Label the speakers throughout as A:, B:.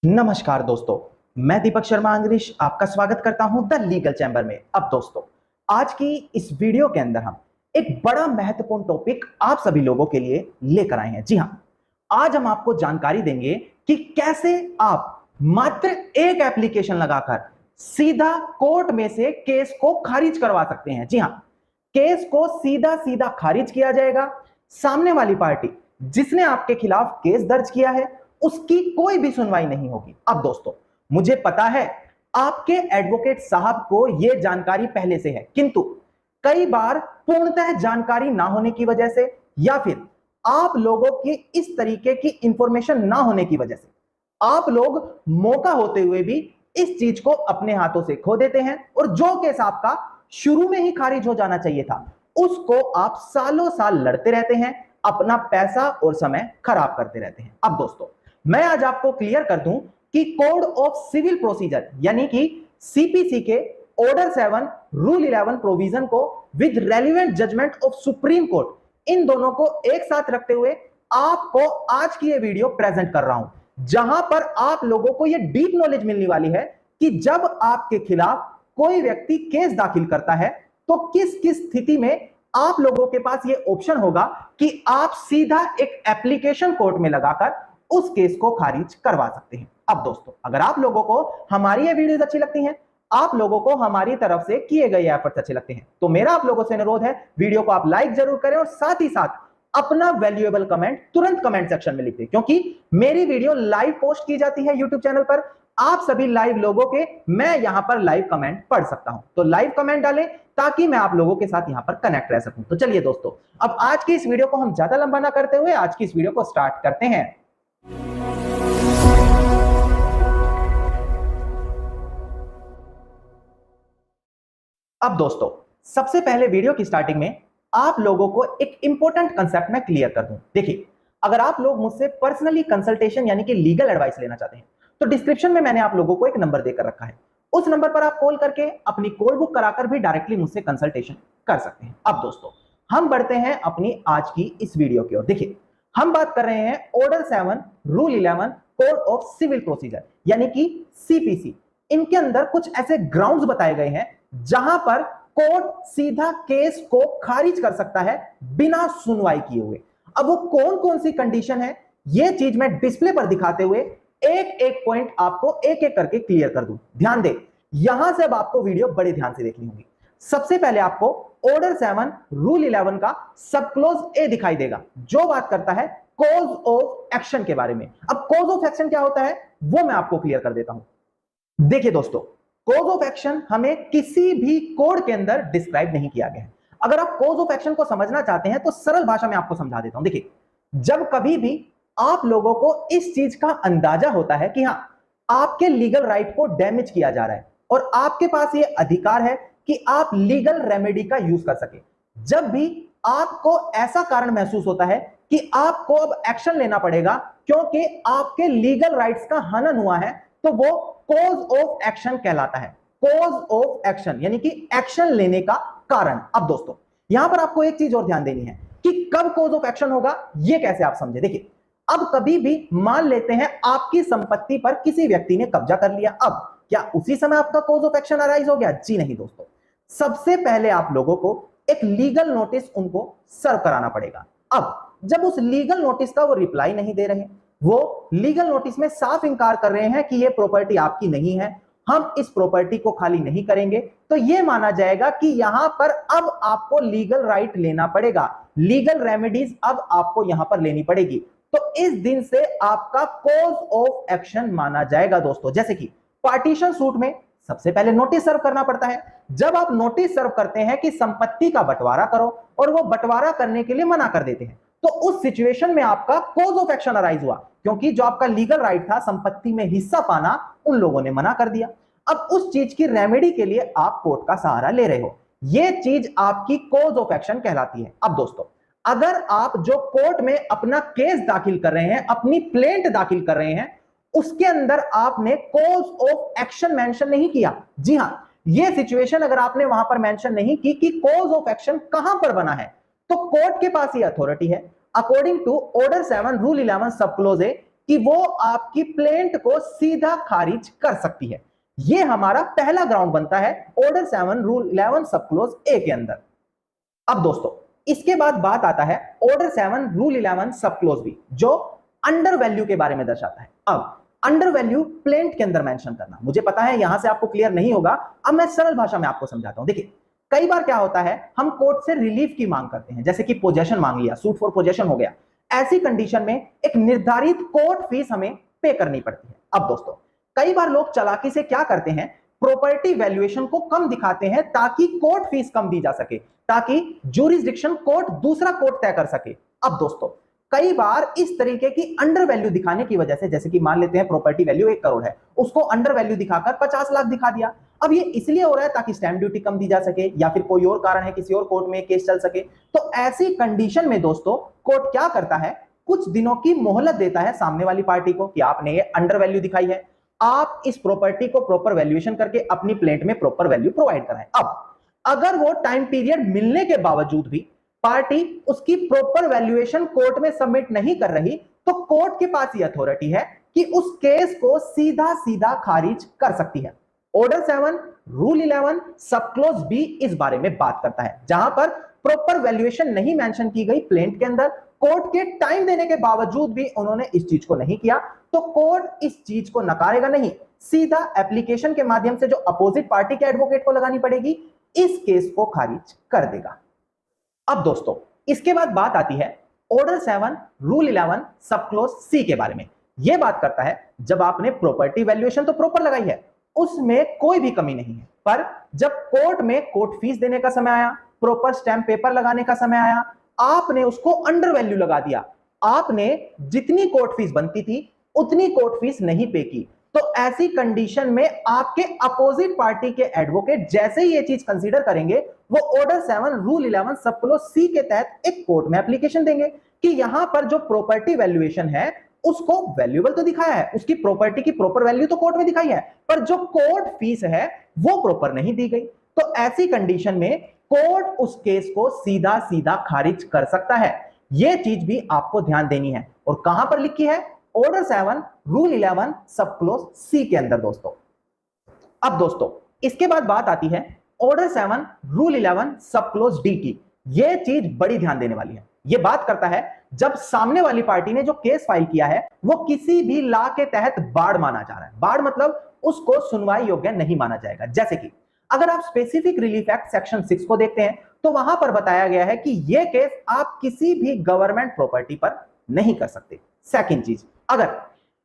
A: नमस्कार दोस्तों, मैं दीपक शर्मा अंग्रेज आपका स्वागत करता हूं द लीगल चैम्बर में। अब दोस्तों, आज की इस वीडियो के अंदर हम एक बड़ा महत्वपूर्ण टॉपिक आप सभी लोगों के लिए लेकर आए हैं। जी हां, आज हम आपको जानकारी देंगे कि कैसे आप मात्र एक एप्लीकेशन लगाकर सीधा कोर्ट में से केस को खारिज करवा सकते हैं। जी हां, केस को सीधा सीधा खारिज किया जाएगा। सामने वाली पार्टी जिसने आपके खिलाफ केस दर्ज किया है उसकी कोई भी सुनवाई नहीं होगी। अब दोस्तों, मुझे पता है आपके एडवोकेट साहब को यह जानकारी पहले से है, किंतु कई बार पूर्णतः जानकारी ना होने की वजह से या फिर आप लोगों की इस तरीके की इंफॉर्मेशन ना होने की वजह से आप लोग मौका होते हुए भी इस चीज को अपने हाथों से खो देते हैं और जो केस आपका शुरू में ही खारिज हो जाना चाहिए था उसको आप सालों साल लड़ते रहते हैं, अपना पैसा और समय खराब करते रहते हैं। अब दोस्तों, मैं आज आपको क्लियर कर दूं कि कोड ऑफ सिविल प्रोसीजर यानी कि सीपीसी के ऑर्डर 7 रूल 11 प्रोविजन को with relevant judgement of supreme Court इन दोनों को एक साथ रखते हुए आपको आज की ये वीडियो प्रेजेंट कर रहा हूं, जहां पर आप लोगों को यह डीप नॉलेज मिलने वाली है कि जब आपके खिलाफ कोई व्यक्ति केस दाखिल करता है तो किस किस स्थिति में आप लोगों के पास यह ऑप्शन होगा कि आप सीधा एक एप्लीकेशन कोर्ट में लगाकर उस केस को खारिज करवा सकते हैं। अब दोस्तों, अगर आप लोगों को हमारी ये वीडियोस अच्छी लगती हैं, आप लोगों को हमारी तरफ से किए गए एफर्ट्स अच्छे लगते हैं, तो मेरा आप लोगों से अनुरोध है वीडियो को आप लाइक जरूर करें और साथ ही साथ अपना वैल्यूएबल कमेंट तुरंत कमेंट सेक्शन में लिख दें, क्योंकि मेरी वीडियो लाइव पोस्ट की जाती है यूट्यूब चैनल पर। आप सभी लाइव लोगों के मैं यहां पर लाइव कमेंट पढ़ सकता हूं, तो लाइव कमेंट डालें ताकि मैं आप लोगों के साथ यहां पर कनेक्ट रह सकूं। तो चलिए दोस्तों, अब आज की इस वीडियो को हम ज्यादा लंबा ना करते हुए आज की इस वीडियो को स्टार्ट करते हैं। अब दोस्तों, सबसे पहले वीडियो की स्टार्टिंग में आप लोगों को एक इंपॉर्टेंट कंसेप्ट मैं क्लियर कर दूं। देखिए, अगर आप लोग मुझसे पर्सनली कंसल्टेशन यानी कि लीगल एडवाइस लेना चाहते हैं तो डिस्क्रिप्शन में मैंने आप लोगों को एक नंबर देकर रखा है, उस नंबर पर आप कॉल करके अपनी कॉल बुक कराकर भी डायरेक्टली मुझसे कंसल्टेशन कर सकते हैं। अब दोस्तों, हम बढ़ते हैं अपनी आज की इस वीडियो की ओर। देखिए, हम बात कर रहे हैं order 7 rule 11 code of civil procedure यानी कि सीपीसी। इनके अंदर कुछ ऐसे ग्राउंड्स बताए गए हैं जहां पर कोर्ट सीधा केस को खारिज कर सकता है बिना सुनवाई किए हुए। अब वो कौन कौन सी कंडीशन है ये चीज मैं डिस्प्ले पर दिखाते हुए एक एक पॉइंट आपको एक एक करके क्लियर कर दूं। ध्यान दे, यहां से अब आपको वीडियो बड़े ध्यान से देखनी होगी। सबसे पहले आपको ऑर्डर 7 रूल 11 का सब क्लोज ए दिखाई देगा जो बात करता है कॉज ऑफ एक्शन के बारे में। अब कॉज ऑफ एक्शन क्या होता है वो मैं आपको क्लियर कर देता हूं। देखिए दोस्तों, कॉज ऑफ एक्शन हमें किसी भी कोड के अंदर डिस्क्राइब नहीं किया गया है। अगर आप कॉज ऑफ एक्शन को समझना चाहते हैं तो सरल भाषा में आपको समझा देता हूं। देखिए, जब कभी भी आप लोगों को इस चीज का अंदाजा होता है कि हां, आपके लीगल राइट को डैमेज किया जा रहा है और आपके पास यह अधिकार है कि आप लीगल रेमेडी का यूज कर सके, जब भी आपको ऐसा कारण महसूस होता है कि आपको अब एक्शन लेना पड़ेगा क्योंकि आपके लीगल राइट्स का हनन हुआ है, तो वो कॉज ऑफ एक्शन कहलाता है। कॉज ऑफ एक्शन यानी कि एक्शन लेने का कारण। अब दोस्तों, यहां पर आपको एक चीज और ध्यान देनी है कि कब कॉज ऑफ एक्शन होगा ये कैसे आप समझे। देखिए, अब कभी भी मान लेते हैं आपकी संपत्ति पर किसी व्यक्ति ने कब्जा कर लिया, अब क्या उसी समय आपका कॉज ऑफ एक्शन अराइज हो गया? जी नहीं दोस्तों, सबसे पहले आप लोगों को एक लीगल नोटिस उनको सर्व कराना पड़ेगा। अब जब उस लीगल नोटिस का वो रिप्लाई नहीं दे रहे, वो लीगल नोटिस में साफ इंकार कर रहे हैं कि ये प्रॉपर्टी आपकी नहीं है, हम इस प्रॉपर्टी को खाली नहीं करेंगे, तो ये माना जाएगा कि यहां पर अब आपको लीगल राइट लेना पड़ेगा, लीगल रेमेडीज अब आपको यहां पर लेनी पड़ेगी। तो इस दिन से आपका कॉज ऑफ एक्शन माना जाएगा दोस्तों। जैसे कि पार्टीशन सूट में सबसे पहले नोटिस सर्व करना पड़ता है। जब आप नोटिस सर्व करते हैं कि संपत्ति का बंटवारा करो और वो बंटवारा करने के लिए मना कर देते हैं, तो उस सिचुएशन में आपका कॉज ऑफ एक्शन अराइज हुआ, क्योंकि जो आपका लीगल राइट था संपत्ति में हिस्सा पाना, उन लोगों ने मना कर दिया। अब उस चीज की रेमेडी के लिए आप कोर्ट का सहारा ले रहे हो, यह चीज आपकी कॉज ऑफ एक्शन कहलाती है। अब दोस्तों, अगर आप जो कोर्ट में अपना केस दाखिल कर रहे हैं, अपनी प्लेंट दाखिल कर रहे हैं, उसके अंदर आपने कॉज ऑफ एक्शन मेंशन नहीं किया, जी हां, यह सिचुएशन अगर आपने वहां पर मेंशन नहीं की कि कॉज ऑफ एक्शन कहां पर बना है, तो कोर्ट के पास ये अथॉरिटी है अकॉर्डिंग टू ऑर्डर 7 रूल 11 सब क्लोज ए कि वो आपकी प्लेंट को सीधा खारिज कर सकती है। ये हमारा पहला ग्राउंड बनता है ऑर्डर 7 रूल 11 सब क्लोज ए के अंदर। अब दोस्तों इसके बाद बात आता है ऑर्डर 7 रूल 11 सब क्लोज बी, जो अंडर वैल्यू के बारे में दर्शाता है। अब अंडर वैल्यू प्लेंट के अंदर मेंशन करना, मुझे पता है यहां से आपको क्लियर नहीं होगा, अब मैं सरल भाषा में आपको समझाता हूं। देखिए कई बार क्या होता है, हम कोर्ट से रिलीफ की मांग करते हैं, जैसे कि पोजेशन मांग लिया, सूट फॉर पोजेशन हो गया। ऐसी कंडीशन में एक निर्धारित कोर्ट फीस हमें पे करनी पड़ती है। अब दोस्तों कई बार लोग चालाकी से क्या करते हैं, प्रॉपर्टी वैल्यूएशन को कम दिखाते हैं ताकि कोर्ट फीस कम दी जा सके, ताकि ज्यूरिसडिक्शन कोर्ट दूसरा कोर्ट तय कर सके। अब दोस्तों कई बार इस तरीके की अंडर वैल्यू दिखाने की वजह से, जैसे कि मान लेते हैं प्रॉपर्टी वैल्यू 1 करोड़ है, उसको अंडर वैल्यू दिखाकर 50 लाख दिखा दिया। अब ये इसलिए हो रहा है ताकि स्टैंप ड्यूटी कम दी जा सके, या फिर कोई और कारण है, किसी और कोर्ट में केस चल सके। तो ऐसी कंडीशन में दोस्तों कोर्ट क्या करता है, कुछ दिनों की मोहलत देता है सामने वाली पार्टी को कि आपने ये अंडर वैल्यू दिखाई है, आप इस प्रॉपर्टी को प्रॉपर वैल्यूएशन करके अपनी प्लेंट में प्रॉपर वैल्यू प्रोवाइड कराएं। अब अगर वो टाइम पीरियड मिलने के बावजूद भी पार्टी उसकी प्रॉपर वैल्यूएशन कोर्ट में सबमिट नहीं कर रही, तो कोर्ट के पास ये अथॉरिटी है कि उस केस को सीधा सीधा खारिज कर सकती है। ऑर्डर 7 रूल 11 सब क्लोज बी इस बारे में बात करता है, जहां पर प्रॉपर वैल्यूएशन नहीं मेंशन की गई प्लेंट के अंदर, कोर्ट के टाइम देने के बावजूद भी उन्होंने इस चीज को नहीं किया, तो कोर्ट इस चीज को नकारेगा नहीं, सीधा एप्लीकेशन के माध्यम से जो अपोजिट पार्टी के एडवोकेट को लगानी पड़ेगी, इस केस को खारिज कर देगा। अब दोस्तों इसके बाद बात आती है ऑर्डर 7 रूल 11 सब क्लोज सी के बारे में। यह बात करता है जब आपने प्रॉपर्टी वैल्यूएशन तो प्रॉपर लगाई है, उसमें कोई भी कमी नहीं है, पर जब कोर्ट में कोर्ट फीस देने का समय आया, प्रॉपर स्टैंप पेपर लगाने का समय आया, आपने उसको अंडर वैल्यू लगा दिया, आपने जितनी कोर्ट फीस बनती थी उतनी कोर्ट फीस नहीं पे की, तो ऐसी कंडीशन में आपके अपोजिट पार्टी के एडवोकेट जैसे ही ये चीज कंसीडर करेंगे, वो ऑर्डर 7 रूल 11 सब क्लोज सी के तहत एक कोर्ट में एप्लीकेशन देंगे कि यहां पर जो प्रॉपर्टी वैल्यूएशन है उसको वैल्यूएबल तो दिखाया है, उसकी प्रॉपर्टी की प्रॉपर वैल्यू तो कोर्ट में दिखाई है, पर जो कोर्ट फीस है वो प्रॉपर नहीं दी गई। तो ऐसी कंडीशन में कोर्ट उस केस को सीधा सीधा खारिज कर सकता है। यह चीज भी आपको ध्यान देनी है, और कहां पर लिखी है, ऑर्डर 7 रूल 11 सब क्लोज सी के अंदर दोस्तों। अब दोस्तों इसके बाद बात आती है ऑर्डर 7 रूल 11 सब क्लोज डी की। यह चीज बड़ी ध्यान देने वाली है। यह बात करता है जब सामने वाली पार्टी ने जो केस फाइल किया है वो किसी भी लॉ के तहत बाढ़ माना जा रहा है, बाढ़ मतलब उसको सुनवाई योग्य नहीं माना जाएगा। जैसे कि अगर आप स्पेसिफिक रिलीफ एक्ट सेक्शन 6 को देखते हैं तो वहां पर बताया गया है कि यह केस आप किसी भी गवर्नमेंट प्रॉपर्टी पर नहीं कर सकते। सेकंड चीज,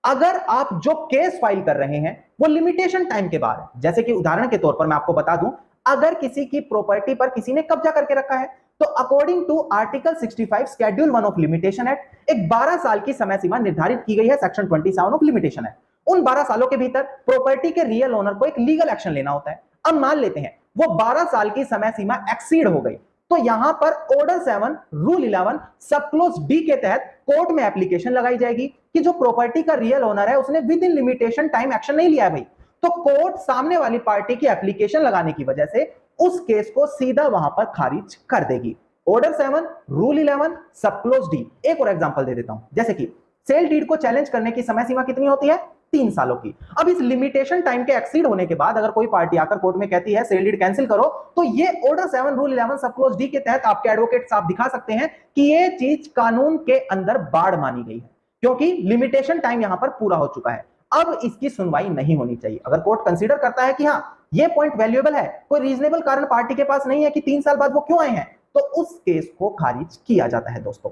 A: अगर आप जो केस फाइल कर रहे हैं वो लिमिटेशन टाइम के बाद है, जैसे कि उदाहरण के तौर पर मैं आपको बता दूं, अगर किसी की प्रॉपर्टी पर किसी ने कब्जा करके रखा है, तो according to article 65 schedule 1 of limitation act एक 12 साल की समय सीमा निर्धारित की गई है सेक्शन 27 ऑफ लिमिटेशन एक्ट। उन 12 सालों के भीतर प्रॉपर्टी के रियल ओनर को एक लीगल एक्शन लेना होता है। अब मान लेते हैं वो 12 साल की समय सीमा एक्सीड हो गई, तो यहां पर ऑर्डर 7 रूल 11 सब क्लोज डी के तहत कोर्ट में एप्लीकेशन लगाई जाएगी कि जो प्रॉपर्टी का रियल ओनर है उसने with in limitation time action नहीं लिया है भाई, तो कोर्ट सामने वाली पार्टी की एप्लीकेशन लगाने की वजह से उस केस को सीधा वहां पर खारिज कर देगी। ऑर्डर 7 रूल 11 सब क्लोज डी। एक और एग्जांपल दे देता हूं, जैसे कि सेल डीड को चैलेंज करने की समय सीमा कितनी होती है, 3 सालों की। अब इस लिमिटेशन टाइम के एक्सीड होने के बाद अगर कोई पार्टी आकर कोर्ट में कहती है सेल डीड कैंसिल करो, तो ये ऑर्डर 7 रूल 11 सब क्लोज डी के तहत आपके एडवोकेट साहब दिखा सकते हैं कि ये चीज कानून के अंदर बाढ़ मानी गई है, क्योंकि लिमिटेशन टाइम यहां पर पूरा हो चुका है, अब इसकी सुनवाई नहीं होनी चाहिए। अगर कोर्ट कंसीडर करता है कि हां ये पॉइंट वैल्यूएबल है, कोई रीजनेबल कारण पार्टी के पास नहीं है कि 3 साल बाद वो क्यों आए हैं, तो उस केस को खारिज किया जाता है दोस्तों।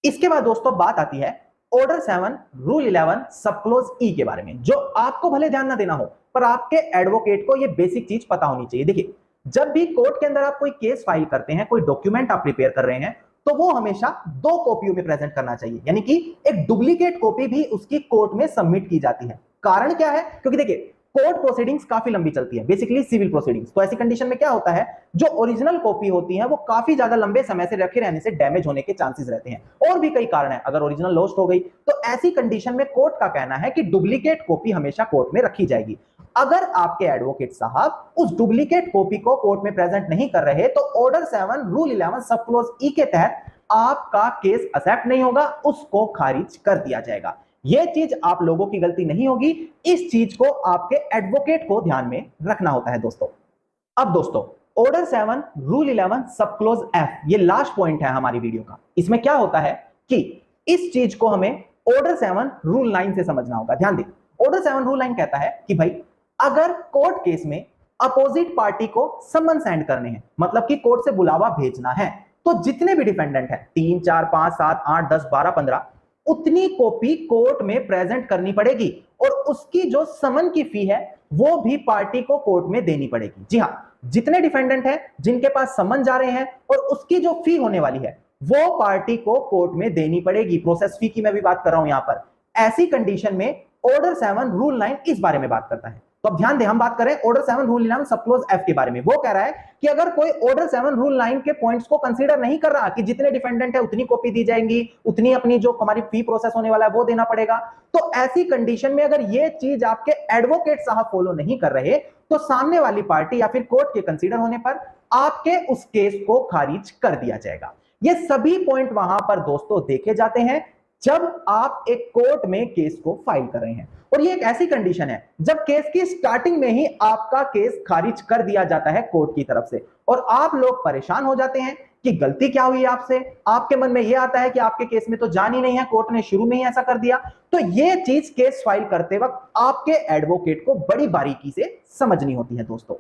A: इसके बाद दोस्तों बात आती है ऑर्डर 7 रूल 11 सब क्लोज ई के बारे में, जो आपको भले ध्यान ना देना हो पर आपके एडवोकेट को ये बेसिक चीज पता होनी चाहिए। देखिए जब भी कोर्ट के अंदर आप कोई केस फाइल करते हैं, कोई डॉक्यूमेंट आप प्रिपेयर कर रहे हैं, तो वो हमेशा 2 कॉपियों में प्रेजेंट करना चाहिए, यानी कि एक डुप्लीकेट कॉपी भी उसकी कोर्ट में सबमिट की जाती है। कारण क्या है, क्योंकि देखिए कोर्ट प्रोसीडिंग्स काफी लंबी चलती है, बेसिकली सिविल प्रोसीडिंग्स, तो ऐसी कंडीशन में क्या होता है, जो ओरिजिनल कॉपी होती है वो काफी ज्यादा लंबे समय से रखे रहने से डैमेज होने के चांसेस रहते हैं, और भी कई कारण है। अगर ओरिजिनल लॉस्ट हो गई तो ऐसी कंडीशन में कोर्ट का कहना है कि डुप्लीकेट कॉपी हमेशा कोर्ट में रखी जाएगी। अगर आपके एडवोकेट साहब उस डुप्लीकेट कॉपी को कोर्ट में प्रेजेंट नहीं कर रहे, तो ऑर्डर 7 रूल 11 सब क्लोज ई के तहत आपका केस एक्सेप्ट नहीं होगा, उसको खारिज कर दिया जाएगा। ये चीज आप लोगों की गलती नहीं होगी, इस चीज को आपके एडवोकेट को ध्यान में रखना होता है दोस्तों। अब दोस्तों ऑर्डर 7 रूल 11 सब क्लोज एफ, ये लास्ट पॉइंट है हमारी वीडियो का। इसमें क्या होता है कि इस चीज को हमें ऑर्डर 7 रूल 9 से समझना होगा। ध्यान दें, ऑर्डर 7 रूल 9 कहता है कि भाई अगर कोर्ट केस में अपोजिट पार्टी को समन सेंड करने हैं, मतलब कि कोर्ट से बुलावा भेजना है, तो जितने भी डिफेंडेंट हैं 3 4 5 7 8 10 12 15, उतनी कॉपी कोर्ट में प्रेजेंट करनी पड़ेगी और उसकी जो समन की फी है वो भी पार्टी को कोर्ट में देनी पड़ेगी। जी हां, जितने डिफेंडेंट हैं जिनके पास समन जा रहे हैं और उसकी जो फी होने वाली है वो पार्टी को कोर्ट में देनी पड़ेगी। प्रोसेस फी की मैं भी बात कर रहा हूं यहां पर। ऐसी कंडीशन में ऑर्डर 7 रूल 9 इस बारे में बात करता है। तो अब ध्यान दें, हम बात करें ऑर्डर 7 रूल 11 सब क्लोज एफ के बारे में। वो कह रहा है कि अगर कोई ऑर्डर 7 रूल 9 के पॉइंट्स को कंसीडर नहीं कर रहा कि जितने डिफेंडेंट है उतनी कॉपी दी जाएंगी, उतनी अपनी जो हमारी फी प्रोसेस होने वाला है वो देना पड़ेगा, तो ऐसी कंडीशन में अगर ये चीज आपके एडवोकेट साहब फॉलो नहीं कर रहे तो सामने वाली पार्टी या फिर कोर्ट के कंसीडर होने पर आपके उस केस को खारिज कर दिया जाएगा। ये सभी पॉइंट वहां पर दोस्तों देखे जाते हैं जब आप एक कोर्ट में केस को फाइल कर रहे हैं। और ये एक ऐसी कंडीशन है जब केस की स्टार्टिंग में ही आपका केस खारिज कर दिया जाता है कोर्ट की तरफ से और आप लोग परेशान हो जाते हैं कि गलती क्या हुई आपसे। आपके मन में यह आता है कि आपके केस में तो जान ही नहीं है, कोर्ट ने शुरू में ही ऐसा कर दिया। तो यह चीज केस फाइल करते वक्त आपके एडवोकेट को बड़ी बारीकी से समझनी होती है दोस्तों।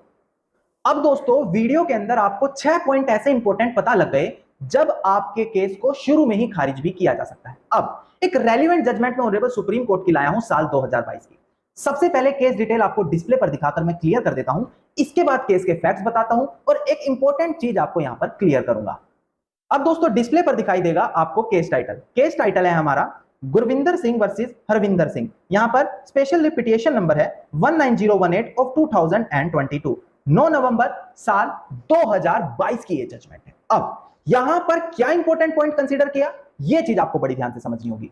A: अब दोस्तों वीडियो के अंदर आपको 6 पॉइंट ऐसे इंपॉर्टेंट पता लग गए जब आपके केस को शुरू में ही खारिज भी किया जा सकता है। अब एक रेलिवेंट जजमेंट में ऑनरेबल सुप्रीम कोर्ट की लाया हूं साल 2022 की। सबसे पहले केस डिटेल आपको डिस्प्ले पर दिखाकर मैं क्लियर कर देता हूं, इसके बाद केस के फैक्ट्स बताता हूं और एक इंपॉर्टेंट चीज आपको यहां पर क्लियर करूंगा। अब दोस्तों डिस्प्ले पर दिखाई देगा आपको केस टाइटल। केस टाइटल है हमारा गुरविंदर सिंह वर्सेस हरविंदर सिंह। यहां पर स्पेशल रिपिटेशन नंबर है 19018 ऑफ 2022, 9 नवंबर साल 2022 की ये जजमेंट है। अब यहां पर क्या इंपॉर्टेंट पॉइंट कंसीडर किया, यह चीज आपको बड़ी ध्यान से समझनी होगी।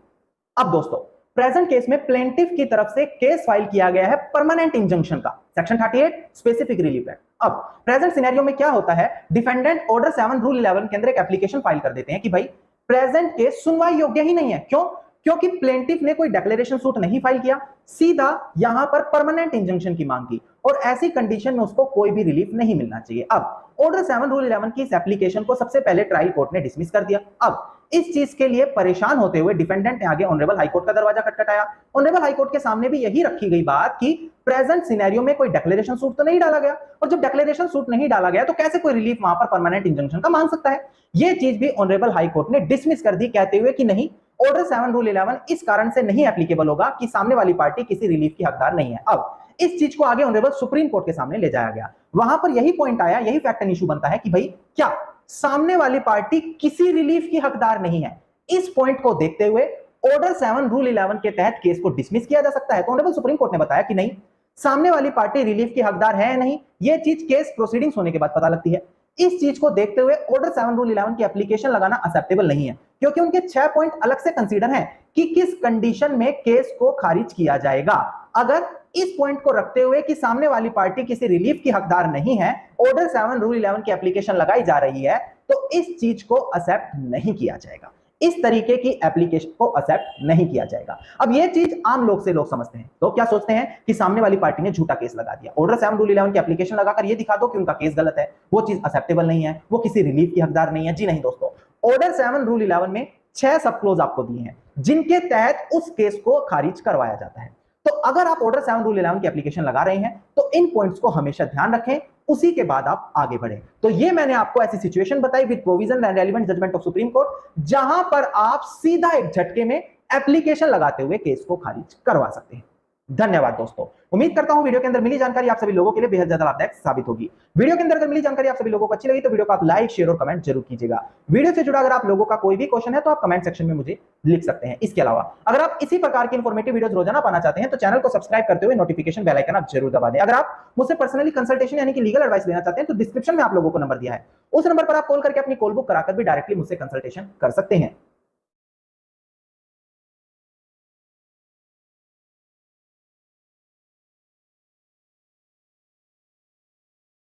A: अब दोस्तों प्रेजेंट केस में प्लेंटिफ की तरफ से केस फाइल किया गया है परमानेंट इंजंक्शन का, सेक्शन 38 स्पेसिफिक रिलीफ एक्ट। अब प्रेजेंट सिनेरियो में क्या होता है, डिफेंडेंट ऑर्डर 7 रूल 11 के अंदर एक एप्लीकेशन फाइल कर देते हैं कि भाई प्रेजेंट केस सुनवाई योग्य ही नहीं है। क्यों? क्योंकि प्लेंटिफ ने कोई डिक्लेरेशन सूट नहीं फाइल किया, सीधा यहां पर परमानेंट इंजंक्शन की मांग की और ऐसी कंडीशन में उसको कोई भी रिलीफ नहीं मिलना चाहिए। अब ऑर्डर 7 रूल 11 की इस एप्लीकेशन को सबसे पहले ट्रायल कोर्ट ने डिसमिस कर दिया। अब इस चीज के लिए परेशान होते हुए डिफेंडेंट ने आगे ऑनरेबल हाईकोर्ट का दरवाजा खटखटाया। ऑनरेबल हाईकोर्ट के सामने भी यही रखी गई बात कि प्रेजेंट सिनेरियो में कोई डिक्लेरेशन सूट तो नहीं डाला गया और जब डिक्लेरेशन सूट नहीं डाला गया तो कैसे कोई रिलीफ वहां पर परमानेंट इंजंक्शन का मांग सकता है। यह चीज भी ऑनरेबल हाईकोर्ट ने डिसमिस कर दी, कहते हुए कि नहीं, ऑर्डर 7 रूल 11 इस कारण से नहीं एप्लीकेबल होगा कि सामने वाली पार्टी किसी रिलीफ की हकदार नहीं है। अब इस चीज को आगे ऑनरेबल सुप्रीम कोर्ट के सामने ले जाया गया। वहां पर यही पॉइंट आया, यही फैक्ट एंड इशू बनता है कि भाई क्या सामने वाली पार्टी किसी रिलीफ की हकदार नहीं है। इस पॉइंट को देखते हुए ऑर्डर 7 रूल 11 के तहत केस को डिसमिस किया जा सकता है। तो ऑनरेबल सुप्रीम कोर्ट ने बताया कि नहीं, सामने वाली पार्टी रिलीफ की हकदार है या नहीं, यह चीज केस प्रोसीडिंग्स होने के बाद पता लगती है। इस चीज को देखते हुए ऑर्डर 7 रूल 11 की एप्लीकेशन लगाना एक्सेप्टेबल नहीं है, क्योंकि उनके 6 पॉइंट अलग से कंसीडर हैं कि किस कंडीशन में केस को खारिज किया जाएगा। अगर इस पॉइंट को रखते हुए कि सामने वाली पार्टी किसी रिलीफ की हकदार नहीं है, ऑर्डर 7 रूल 11 की एप्लीकेशन लगाई जा रही है, तो इस चीज को एक्सेप्ट नहीं किया जाएगा। इस तरीके की एप्लीकेशन को एक्सेप्ट नहीं किया जाएगा। अब यह चीज आम लोग से लोग समझते हैं, तो क्या सोचते हैं कि सामने वाली पार्टी ने झूठा केस लगा दिया। ऑर्डर 7 रूल 11 की एप्लीकेशन लगाकर यह दिखा दो कि उनका केस गलत है, वो चीज एक्सेप्टेबल नहीं है, वो किसी रिलीफ की हकदार नहीं है। जी नहीं दोस्तों, ऑर्डर 7 रूल 11 में 6 सब क्लोज आपको दिए हैं जिनके तहत उस केस को खारिज करवाया जाता है। तो अगर आप ऑर्डर 7 रूल 11 की एप्लीकेशन लगा रहे हैं तो इन पॉइंट्स को हमेशा ध्यान रखें, उसी के बाद आप आगे बढ़ें। तो ये मैंने आपको ऐसी सिचुएशन बताई with provision and relevant judgement of supreme court, जहां पर आप सीधा एक झटके में एप्लीकेशन लगाते हुए केस को खारिज करवा सकते हैं। धन्यवाद दोस्तों, उम्मीद करता हूं वीडियो के अंदर मिली जानकारी आप सभी लोगों के लिए बेहद ज्यादा लाभदायक साबित होगी। वीडियो के अंदर अगर मिली जानकारी आप सभी लोगों को अच्छी लगी तो वीडियो को आप लाइक, शेयर और कमेंट जरूर कीजिएगा। वीडियो से जुड़ा अगर आप लोगों का कोई भी क्वेश्चन है तो आप कमेंट सेक्शन में मुझे लिख सकते हैं। इसके अलावा अगर आप इसी प्रकार की इंफॉर्मेटिव वीडियोस रोजाना पाना चाहते हैं तो चैनल को सब्सक्राइब करते हुए नोटिफिकेशन बेल आइकन आप जरूर दबा दें। अगर आप मुझसे पर्सनली कंसल्टेशन यानी कि लीगल एडवाइस लेना चाहते हैं तो डिस्क्रिप्शन में आप लोगों को नंबर दिया है, उस नंबर पर आप कॉल करके अपनी कॉल बुक कराकर भी डायरेक्टली मुझसे कंसल्टेशन कर सकते हैं।